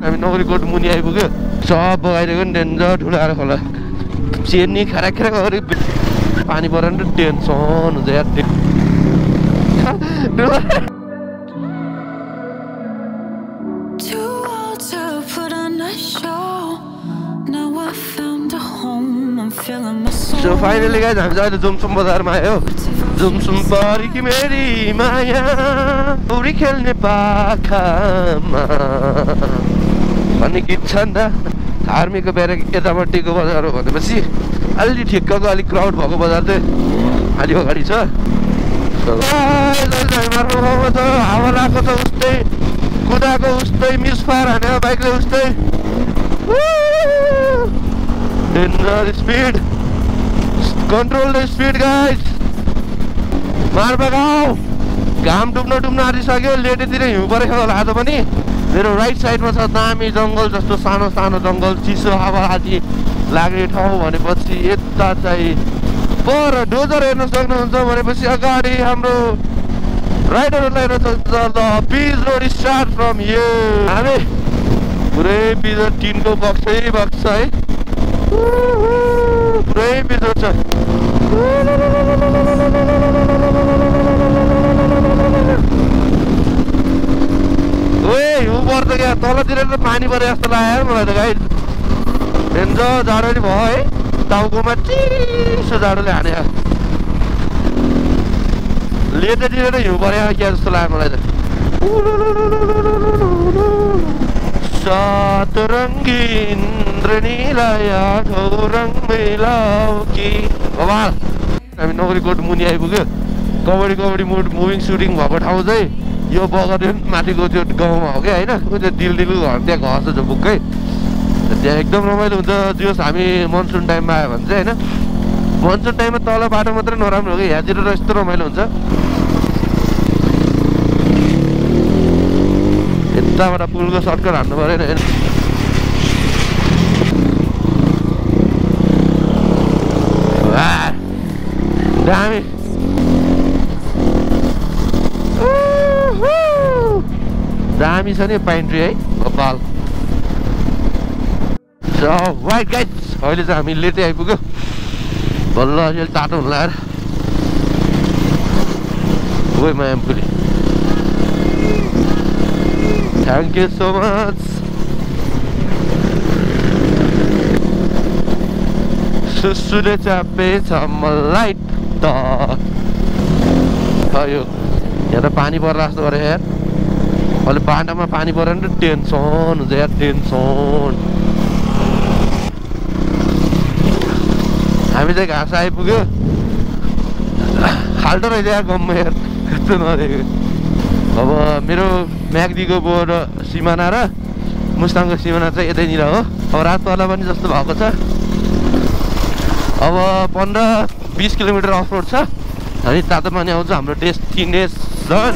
हामी नगरीकोट मुनि आइपुग्यो सब बगाइदिएको नि डेन्जर ठुलो आएर खोला चेनी खराक खराक गरी पानी परेर नि टेन्सन हुन्छ यार So finally guys, हामी अहिले जुमसुम बजारमा आयो जुमसुम परी कि मेरी माया उडी खेल्ने पाखामा भन्ने गीत छ नि त आर्मीको बेरेक यतापट्टिको बजार हो भनेपछि अलि ठिक्कको अलिक क्राउड भएको बजार चाहिँ अलि अगाडि छ हावा लगाएको छ उस्तै कुदाएको उस्तै मिसफायर हानेको बाइकले उस्तै danger speed Control the speed guys मार बगाऊ घाम डुब्न आँटिसक्यो लेटेतिर हिउँ परेको होला आज पनि मेरो राइट साइडमा छ दामी जङ्गल जस्तो सानो सानो जङ्गल चिसो हावा आदि लाग्ने ठाउँ भनेपछि यता चाहिँ पर डोजर हेर्न सक्नुहुन्छ भनेपछि अगाडि हाम्रो राइडरहरूलाई the pitch road start from here हामी पुरै पिच टिनको बक्सै बक्स है पुरै पिच छ ओए हिउँ पर्छ क्या तलतिर त पानी परे जस्तो लाग्यो मलाई त गाइड डेन्जर जाडो नि भयो है टाउकोमा चिसो जाडोले हाने लेटेतिर त हिउँ परे क्या जस्तो लाग्यो मलाई त सतरङ्गी इन्द्रनीलय रङ मिलाऊ कि बबाल हामी नगरीकोट मुनि आइपुग्यो कबड्डी मुभिङ सुटिङ भएको ठाउँ चाहिँ यो बगर माथिको त्यो गाउँमा हो क्या होइन त्यो दिल घर त्यहाँ घर छ झुपुक्कै त्यहाँ एकदम रमाइलो हुन्छ जस हामी मनसुन टाइममा आयो भने चाहिँ होइन मनसुन टाइममा तल बाटो मात्रै नराम्रो हो कि यहाँतिर यस्तो रमाइलो हुन्छ यताबाट पुलको सर्टकट हान्नु परेन दामी दामी छ नि पाइन ट्री है गोपाल राइट गाइज अहिले चाहिँ हामी लेटै आइपुग्यो बल्ल अहिले तातो हुन लगाएर गयो माया पुली थ्याङ्क यू सो मच सुसुले चापेछ मलाई त यो यहाँ त पानी पर्ला जस्तो गरे यार अहिले बाटामा पानी परेर नि टेन्सन हुन्छ यार टेन्सन हामी चाहिँ घाँस आइपुग्यो खाल्टो रहेछ यार गम्म यार यस्तो नदेखेको अब मेरो म्याग्दीको बोर सिमाना र मुस्ताङको सिमाना चाहिँ यतैनिर हो अब रात पर्ला पनि जस्तो भएको छ अब 15-20 किलोमिटर अफ रोड छ अनि तातो पानी आउँछ हाम्रो डेस्टिनेसन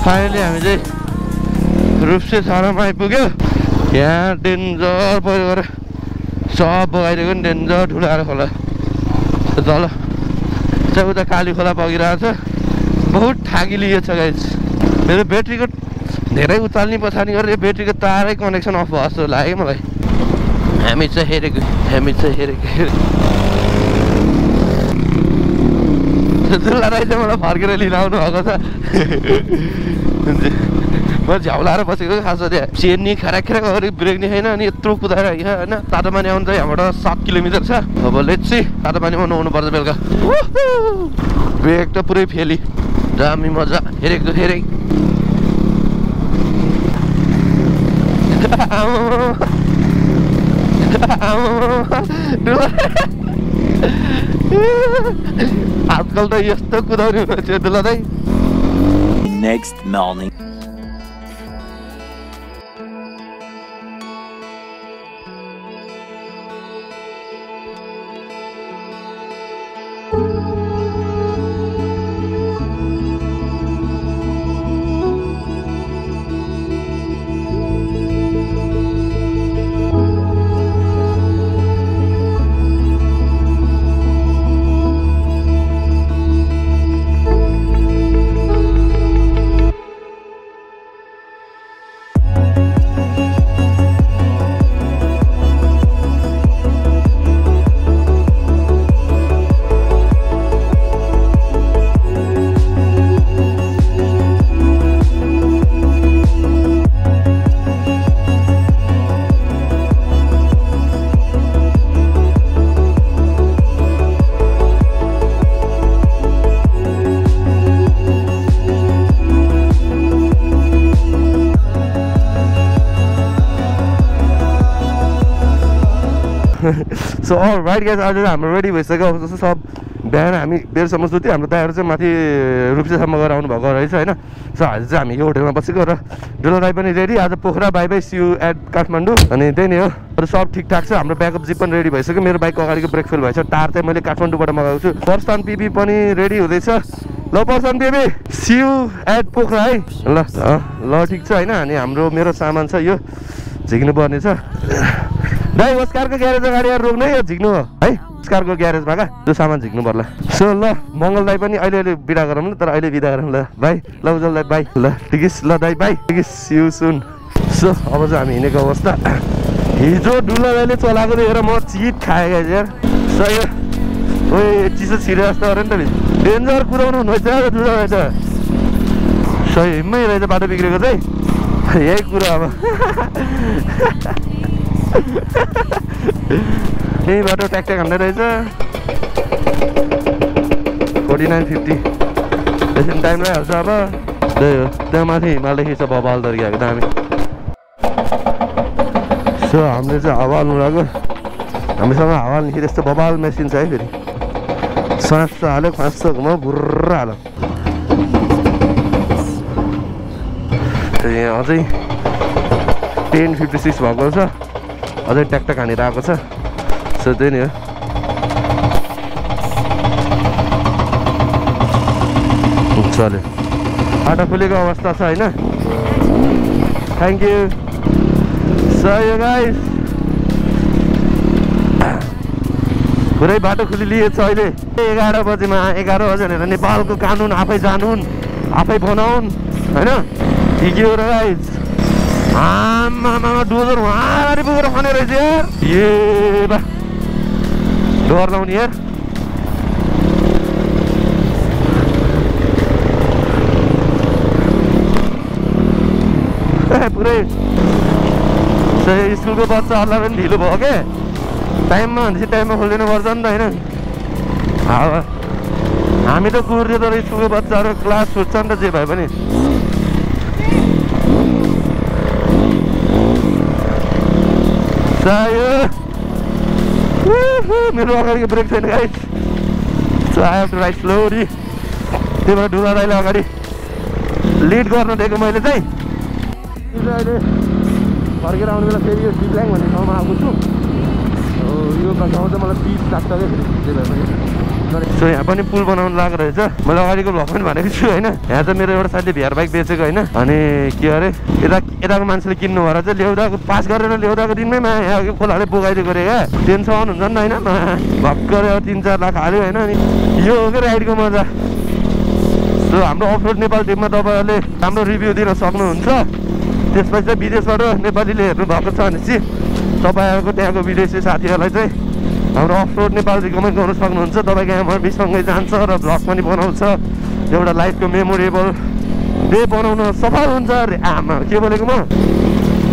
फाइनली हामी चाहिँ रूपसे छानामा आइपुग्यो। यहाँ डेन्जर पहिरो गरेर सब बगाइदिएको नि डेन्जर ठुलो खोला तल चाहिँ उता काली खोला बगिरहेको छ। बहुत ठागी लिएछ गाइस। मेरो ब्याट्रीको धेरै उचाल्ने पछाडि गरेर ब्याट्रीको तारै कनेक्सन अफ भयो जस्तो लाग्यो मलाई। हामी चाहिँ हेरेको दुल्ला राई चाहिँ मलाई फर्केर लिन आउनु भएको छ। म झ्याउलाएर बसेको खास त्यहाँ चेन नि खराक अरू ब्रेक नि छैन। अनि यत्रो कुदाएर होइन तातो पानी आउनु चाहिँ यहाँबाट 7 किलोमिटर छ। अब लेट्स सी तातो पानीमा नुहाउनु पर्छ बेलुका। ब्रेक त पुरै फेली दामी मजा हेरेको आजकल त यस्तो कुदाउने हुँदैछ दुला दाइ। Next morning. So right guys, आज हाम्रो रेडी भइसक्यो। अब जस्तो सब बिहान हामी बेलसम्म सुत्यो। हाम्रो दाइहरू चाहिँ माथि रूपसेसम्म गएर आउनु भएको रहेछ होइन। सो आज चाहिँ हामी यो होटलमा बसेको र डुल्ला दाइ पनि रेडी। आज Pokhara bye bye see you at Kathmandu. अनि त्यही नै हो, अरू सब ठिकठाक छ। हाम्रो ब्याकअप जिप पनि रेडी भइसक्यो। मेरो बाइकको अगाडिको ब्रेक फेल भएछ। टायर चाहिँ मैले काठमाडौँबाट मगाएको छु। प्रस्थान पिपी पनि रेडी हुँदैछ। ल प्रस्थान पिपी सी यू एट पोखरा है। ल ठिक छ होइन। अनि हाम्रो मेरो सामान छ यो झिक्नु पर्ने छ। दाइ अस्कारको ग्यारेज अगाडि रोक्नु है, यो झिक्नु हो है अस्कारको ग्यारेजमा क्या, त्यो सामान झिक्नु पर्ला। सो ल मङ्गल दाइ पनि अहिले बिदा गरौँ ल, तर अहिले बिदा गरौँ ल भाइ। ल उजल दाइ बाई। ल टिकिस ल दाइ बाई टिकिस सिउ सुन। सो अब चाहिँ हामी हिँडेको अवस्था। हिजो डुल्ला दाइले चलाएको देखेर म चिट खाएँ क्या यार। सही हो, ओए चिसो छिरे जस्तो गऱ्यो नि त। डेन्जर कुदाउनु हुँदैछ डुल्ला दाइ त। सही हिँड्मै रहेछ बाटो बिग्रेको चाहिँ यही कुरा। अब यही बाटो ट्याकट्याक हान्दै रहेछ। 4950 एकछिन टाइम लगाइहाल्छ। अब त्यही हो, त्यहाँ माथि हिमाल देखि छ बबाल तरिकाको दामी। सो हामीले चाहिँ हावा हाल्नु लाग्यो। हामीसँग हावा हाल्ने त्यस्तो बबाल मेसिन छ है। फेरि साँस हाल्यो, खाँस घुमाउ, बुर्र हाल्यो। यहाँ अझै 1056 भएको छ, अझै ट्याकट्याक हानेर आएको छ। सो त्यही नै हो। चल्यो, बाटो खुलेको अवस्था छ होइन। Thank you. सही हो गाइस, पुरै बाटो खुलिलिएछ अहिले। 11 बजेमा 11 बजे भनेर नेपालको कानुन आफै जानुन् आफै बनाउन् होइन। ठिकै हो र गाइस। आमा डोजर उहाँले पुगेर खने रहेछ यार। ए बा डर लाउने यार। पुरै स्कुलको बच्चाहरूलाई पनि ढिलो भयो के टाइममा भनेपछि टाइममा खोलिदिनु पर्छ नि त होइन अब हामी त कुर्यो तर स्कुलको बच्चाहरू क्लास छुट्छ नि त जे भए पनि मेरो अगाडिको ब्रेक छैन guys so I have to ride slowly त्यही भएर डुला दाइले अगाडि लिड गर्न दिएको मैले चाहिँ अहिले फर्केर आउने बेला फेरि यो डिप्ल्याङ भन्ने ठाउँमा आएको छु यो ठाउँ चाहिँ मलाई पिस लाग्छ क्या फेरि त्यही भएर सो यहाँ पनि पुल बनाउनु लागेको रहेछ मैले अगाडिको भ्लग पनि भनेको छु होइन यहाँ चाहिँ मेरो एउटा साथीले भिआर बाइक बेचेको होइन अनि के अरे यताको मान्छेले किन्नु भएर चाहिँ ल्याउँदाको पास गरेर ल्याउँदाको दिनमै यहाँ खोलाले बोकाइदिएको अरे क्या टेन्सन हुन्छ नि त होइन भर्खर 3-4 लाख हाल्यो होइन अनि यो हो क्या राइडको मजा सो हाम्रो अफरोड नेपाल टिममा तपाईँहरूले राम्रो रिभ्यू दिन सक्नुहुन्छ त्यसपछि चाहिँ विदेशबाट नेपालीले हेर्नु भएको छ भनेपछि तपाईँहरूको त्यहाँको विदेशी साथीहरूलाई चाहिँ हाम्रो अफरोड नेपाल रिकमेन्ड गर्नु सक्नुहुन्छ तपाईँको MRB सँगै जान्छ र भ्लग पनि बनाउँछ एउटा लाइफको मेमोरेबल डे बनाउन सफल हुन्छ अरे आमा के बोलेको म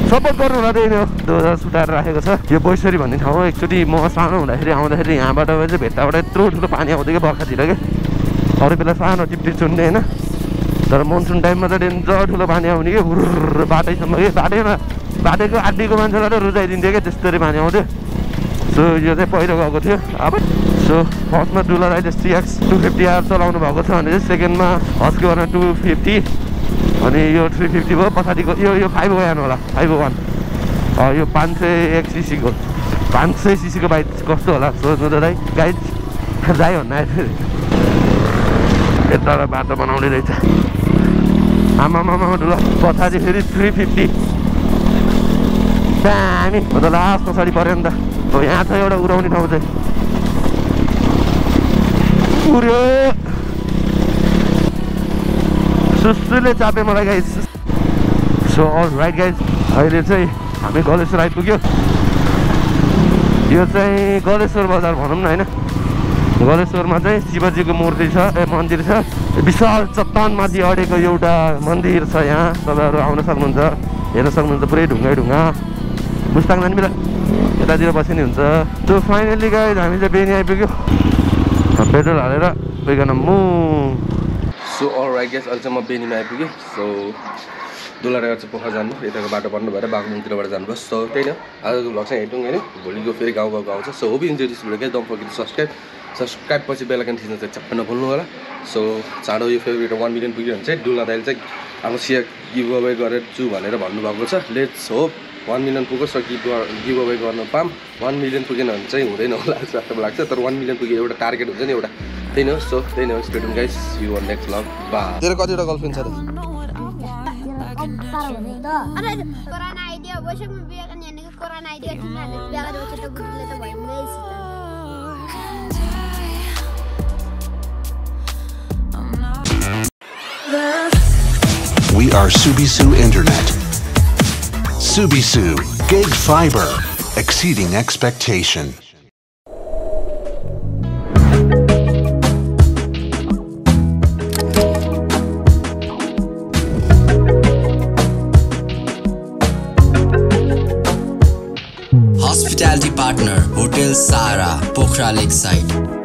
सपोर्ट गर्नु होला त्यही हो 2000 सुटाएर राखेको छ यो बोइसरी भन्ने ठाउँ हो एकचोटि म सानो हुँदाखेरि आउँदाखेरि यहाँबाट चाहिँ भेट्टाबाट यत्रो ठुलो पानी आउँथ्यो क्या बर्खातिर क्या अरू बेला सानो टिप्टी चुन्ने होइन तर मनसुन टाइममा त डेन्जर ठुलो पानी आउने कि हुर्र बाटैसम्म कि बाटैको आड्डीको मान्छेलाई त रुचाइदिन्थ्यो क्या त्यस्तरी पानी आउँथ्यो सो यो चाहिँ पहिलो गएको थियो अब सो फर्स्टमा डुला दाइले CX 250R चलाउनु भएको छ भने चाहिँ सेकेन्डमा हस्को भने 250 अनि यो 350 भयो पछाडिको यो 501 होला 501 यो 501cc को 500cc को बाइक कस्तो होला सोच्नु त दाइ गाइड जायो भन्दा यता बाटो बनाउने रहेछ आमामामा डुला पछाडि फेरि 350 दामी म त लास्ट पछाडि पऱ्यो नि त हो यहाँ छ एउटा उडाउने ठाउँ चाहिँ उड्यो सुसुले चापे मलाई गाइज सो अलराइट गाइज अहिले चाहिँ हामी गलेश्वर आइपुग्यो यो चाहिँ गलेश्वर बजार भनौँ न होइन गलेश्वरमा चाहिँ शिवजीको मूर्ति छ मन्दिर छ विशाल चट्टानमाथि अडेको एउटा मन्दिर छ यहाँ तपाईँहरू आउन सक्नुहुन्छ हेर्न सक्नुहुन्छ पुरै ढुङ्गा मुस्ताङ जाने बेला यतातिर बस्यो नि हुन्छ त्यो फाइनली गाइज हामी चाहिँ बेनी आइपुग्यो पेट्रोल हालेर गइकन मु सो अलराइट गाइज अहिले चाहिँ म बेनीमा आइपुग्यो सो दुलाएर चाहिँ पोखरा जानु यताको बाटो बन्द भएर बागलुङतिरबाट जानुभयो सो त्यही न आजको भ्लग चाहिँ हेटौँ होइन भोलिको फेरि गाउँ आउँछ so hope enjoy this video guys don't forget to subscribe पछि बेल आइकन थिच्न चाहिँ चप्पै नभुल्नु होला सो चाँडो यो फेरि 1 मिलियन पुग्यो भने चाहिँ डुला दाइले चाहिँ अब सिया गिभ अवे गरेर छु भनेर भन्नुभएको छ लेट्स होप 1 मिलियन पुगोस् र गिभ अवे गर्न पाम 1 मिलियन पुगेन भने चाहिँ हुँदैन होला जस्तो लाग्छ तर 1 मिलियन पुगे एउटा टार्गेट हुन्छ नि एउटा त्यही नै हो सो त्यही नै हो stay tune guys you on next vlog bye तेरो कतिवटा गर्लफ्रेन्ड छ त कोरोना आइडिया बसेको बिहा गर्ने भनेको कोरोना आइडिया तिमीहरुले बिहा गरेपछि त गुरुले त भइँदैछ We are Subisu Internet. Subisu Gig Fiber, exceeding expectation. Hospitality partner Hotel Sara, Pokhara Lakeside.